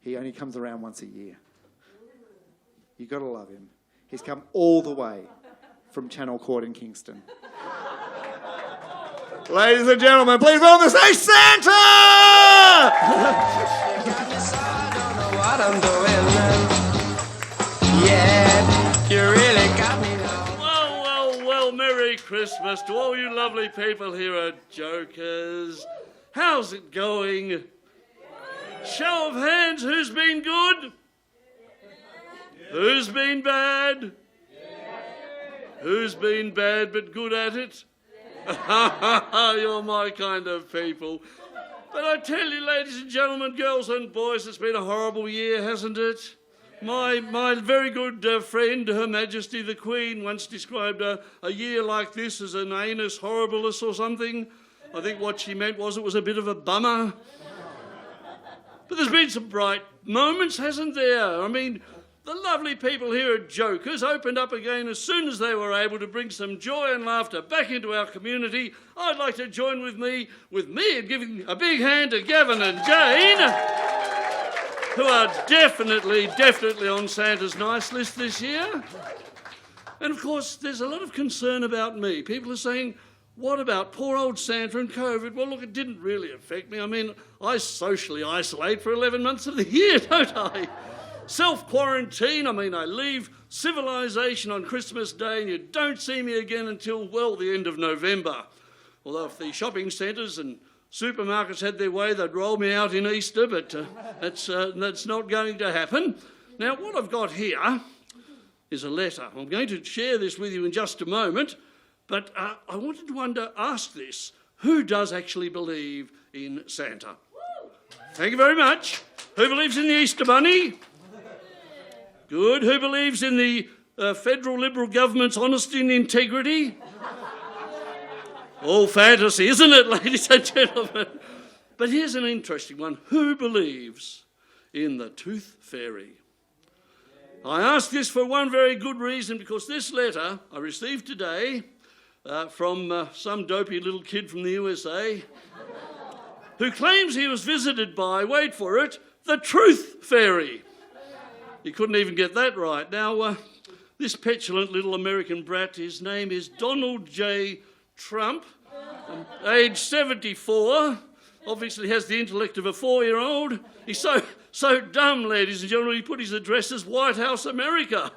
He only comes around once a year. You've got to love him. He's come all the way from Channel Court in Kingston. Ladies and gentlemen, please welcome to stage Santa! Yeah, you really got me. Well, Merry Christmas to all you lovely people here at Jokers. How's it going? Show of hands, who's been good? Who's been bad? Who's been bad but good at it? You're my kind of people. But I tell you, ladies and gentlemen, girls and boys, it's been a horrible year, hasn't it? My very good friend, Her Majesty the Queen, once described a year like this as an anus horribilis or something. I think what she meant was it was a bit of a bummer. But there's been some bright moments, hasn't there? I mean, the lovely people here at Jokers opened up again as soon as they were able to bring some joy and laughter back into our community. I'd like to join with me in giving a big hand to Gavin and Jane, who are definitely on Santa's nice list this year. And of course, there's a lot of concern about me. People are saying, what about poor old Santa and COVID? Well, look, it didn't really affect me. I mean, I socially isolate for 11 months of the year, don't I? Self-quarantine, I mean, I leave civilization on Christmas Day and you don't see me again until, well, the end of November. Although if the shopping centres and supermarkets had their way, they'd roll me out in Easter, but that's not going to happen. Now, what I've got here is a letter. I'm going to share this with you in just a moment, but I wanted to ask this. Who does actually believe in Santa? Thank you very much. Who believes in the Easter Bunny? Good. Who believes in the federal Liberal government's honesty and integrity? All fantasy, isn't it, ladies and gentlemen? But here's an interesting one. Who believes in the Tooth Fairy? I ask this for one very good reason, because this letter I received today from some dopey little kid from the USA who claims he was visited by, wait for it, the Truth Fairy. He couldn't even get that right. Now, this petulant little American brat, his name is Donald J. Trump, age 74, obviously has the intellect of a 4-year-old. He's so dumb, ladies and gentlemen, he put his address as White House, America.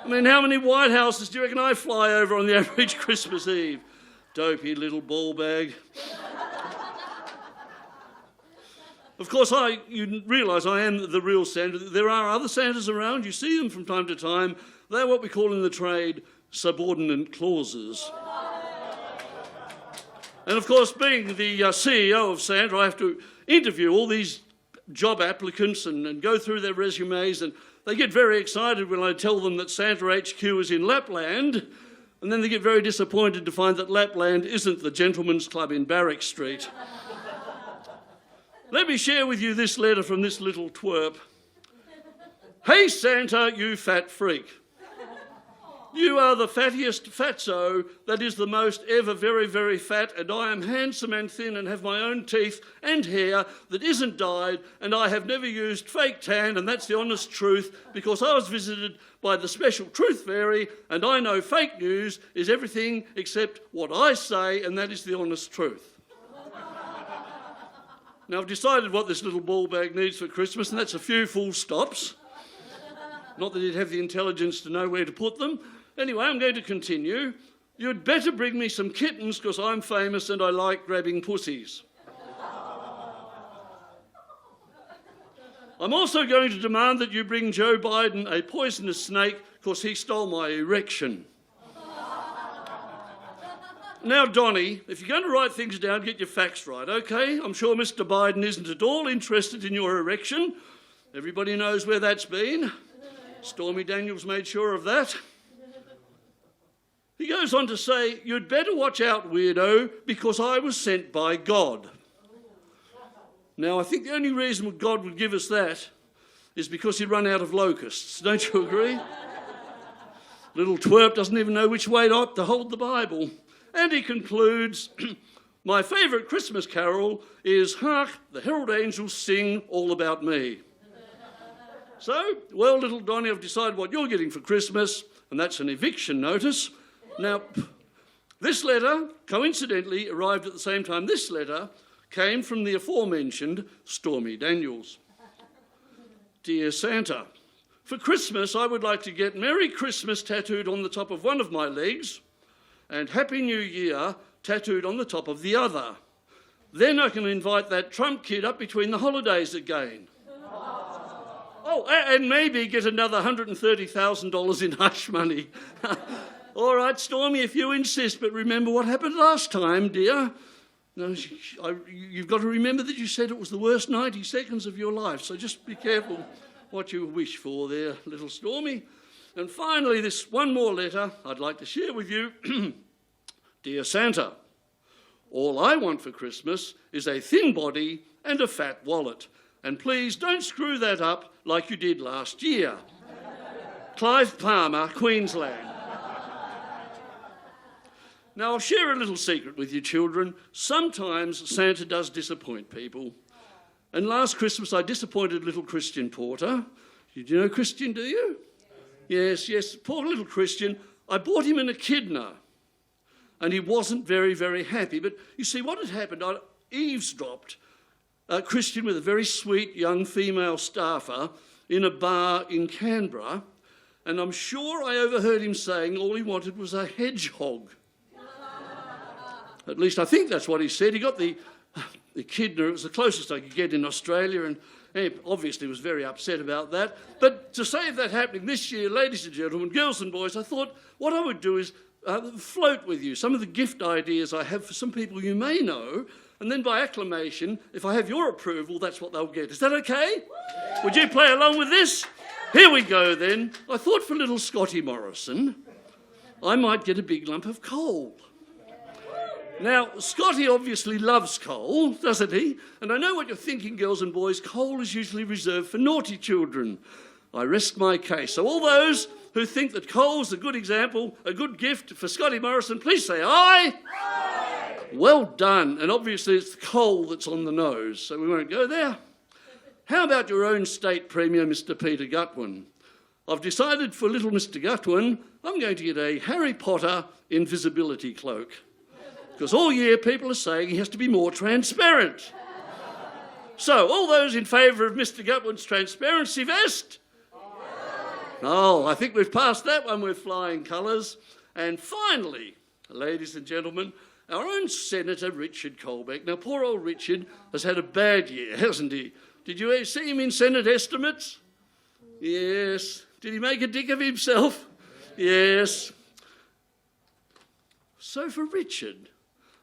I mean, how many White Houses do you reckon I fly over on the average Christmas Eve? Dopey little ball bag. Of course, you realise I am the real Santa. There are other Santas around. You see them from time to time. They're what we call in the trade subordinate clauses. And of course, being the CEO of Santa, I have to interview all these job applicants and go through their resumes, and they get very excited when I tell them that Santa HQ is in Lapland, and then they get very disappointed to find that Lapland isn't the Gentlemen's Club in Barrack Street. Let me share with you this letter from this little twerp. Hey Santa, you fat freak. You are the fattiest fatso that is the most ever very, very fat, and I am handsome and thin and have my own teeth and hair that isn't dyed, and I have never used fake tan, and that's the honest truth, because I was visited by the special Truth Fairy, and I know fake news is everything except what I say, and that is the honest truth. Now, I've decided what this little ball bag needs for Christmas, and that's a few full stops. Not that he'd have the intelligence to know where to put them. Anyway, I'm going to continue. You'd better bring me some kittens, because I'm famous and I like grabbing pussies. I'm also going to demand that you bring Joe Biden a poisonous snake, because he stole my erection. Now, Donnie, if you're going to write things down, get your facts right, OK? I'm sure Mr Biden isn't at all interested in your erection. Everybody knows where that's been. Stormy Daniels made sure of that. He goes on to say, you'd better watch out, weirdo, because I was sent by God. Now, I think the only reason God would give us that is because he'd run out of locusts. Don't you agree? Little twerp doesn't even know which way to hold the Bible. And he concludes, my favourite Christmas carol is Hark, the Herald Angels Sing All About Me. So, well, little Donny, I've decided what you're getting for Christmas, and that's an eviction notice. Now, this letter, coincidentally, arrived at the same time this letter came from the aforementioned Stormy Daniels. Dear Santa, for Christmas I would like to get Merry Christmas tattooed on the top of one of my legs and Happy New Year tattooed on the top of the other. Then I can invite that Trump kid up between the holidays again. Oh, and maybe get another $130,000 in hush money. All right, Stormy, if you insist, but remember what happened last time, dear. No, you've got to remember that you said it was the worst 90 seconds of your life, so just be careful what you wish for there, little Stormy. And finally, this one more letter I'd like to share with you. Dear Santa, all I want for Christmas is a thin body and a fat wallet. And please don't screw that up like you did last year. Clive Palmer, Queensland. Now, I'll share a little secret with you, children. Sometimes Santa does disappoint people. And last Christmas, I disappointed little Christian Porter. Did you know Christian, do you? Yes, poor little Christian. I bought him an echidna, and he wasn't very, very happy. But you see, what had happened, I eavesdropped Christian with a very sweet young female staffer in a bar in Canberra, and I'm sure I overheard him saying all he wanted was a hedgehog. At least I think that's what he said. He got the echidna. It was the closest I could get in Australia, and he obviously was very upset about that. But to save that happening this year, ladies and gentlemen, girls and boys, I thought what I would do is float with you some of the gift ideas I have for some people you may know, and then by acclamation, if I have your approval, that's what they'll get. Is that okay? Would you play along with this? Here we go then. I thought for little Scotty Morrison, I might get a big lump of coal. Now, Scotty obviously loves coal, doesn't he? And I know what you're thinking, girls and boys. Coal is usually reserved for naughty children. I rest my case. So all those who think that coal's a good example, a good gift for Scotty Morrison, please say aye. Aye. Well done. And obviously it's the coal that's on the nose, so we won't go there. How about your own state Premier, Mr. Peter Gutwin? I've decided for little Mr. Gutwin, I'm going to get a Harry Potter invisibility cloak. Because all year people are saying he has to be more transparent. So, all those in favour of Mr. Gutwin's transparency vest? Oh, I think we've passed that one with flying colours. And finally, ladies and gentlemen, our own Senator Richard Colbeck. Now, poor old Richard has had a bad year, hasn't he? Did you see him in Senate estimates? Yes. Did he make a dick of himself? Yes. So for Richard,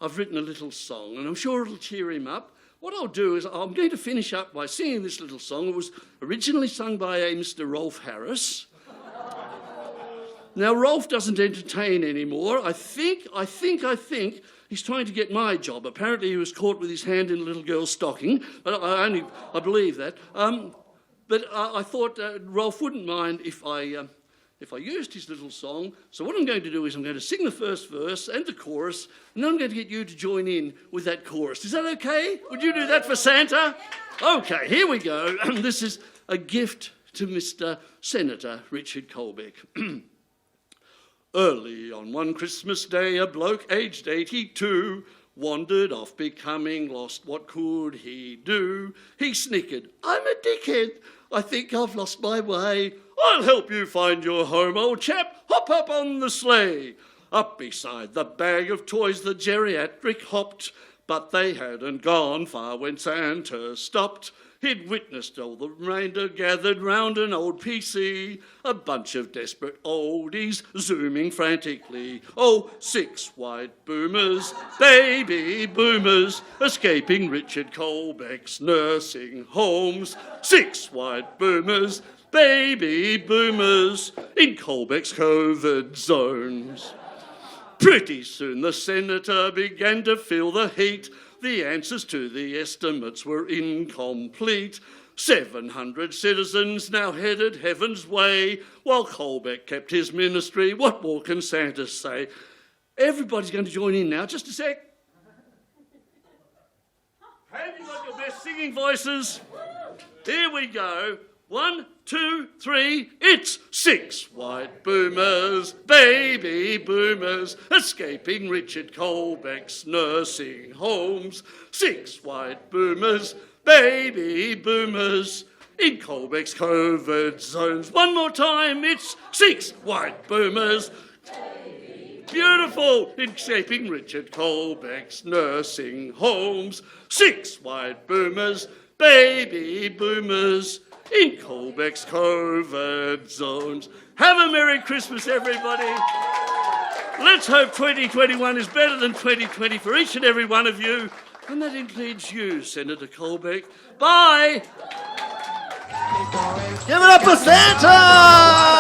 I've written a little song, and I'm sure it'll cheer him up. What I'll do is I'm going to finish up by singing this little song. It was originally sung by a Mr. Rolf Harris. Now, Rolf doesn't entertain anymore. I think he's trying to get my job. Apparently he was caught with his hand in a little girl's stocking, but I believe that. But I thought Rolf wouldn't mind if I used his little song. So what I'm going to do is I'm going to sing the first verse and the chorus, and then I'm going to get you to join in with that chorus. Is that okay? Would you do that for Santa? Okay, here we go. This is a gift to Mr. Senator Richard Colbeck. Early on one Christmas day, a bloke aged 82 wandered off becoming lost. What could he do? He snickered, I'm a dickhead. I think I've lost my way. I'll help you find your home, old chap. Hop up on the sleigh. Up beside the bag of toys the geriatric hopped, but they hadn't gone far when Santa stopped. He'd witnessed all the reindeer gathered round an old PC, a bunch of desperate oldies zooming frantically. Oh, 6 white boomers, baby boomers, escaping Richard Colbeck's nursing homes. 6 white boomers, baby boomers, in Colbeck's COVID zones. Pretty soon the senator began to feel the heat. The answers to the estimates were incomplete. 700 citizens now headed heaven's way, while Colbeck kept his ministry. What more can Santa say? Everybody's going to join in now. Just a sec. Have you got your best singing voices? Here we go. 1, 2, 3, it's 6 white boomers, baby boomers, escaping Richard Colbeck's nursing homes. 6 white boomers, baby boomers, in Colbeck's COVID zones. One more time, it's 6 white boomers. Beautiful, escaping Richard Colbeck's nursing homes. 6 white boomers, baby boomers, in Colbeck's COVID zones. Have a Merry Christmas, everybody. Let's hope 2021 is better than 2020 for each and every one of you, and that includes you, Senator Colbeck. Bye. Give it up for Santa!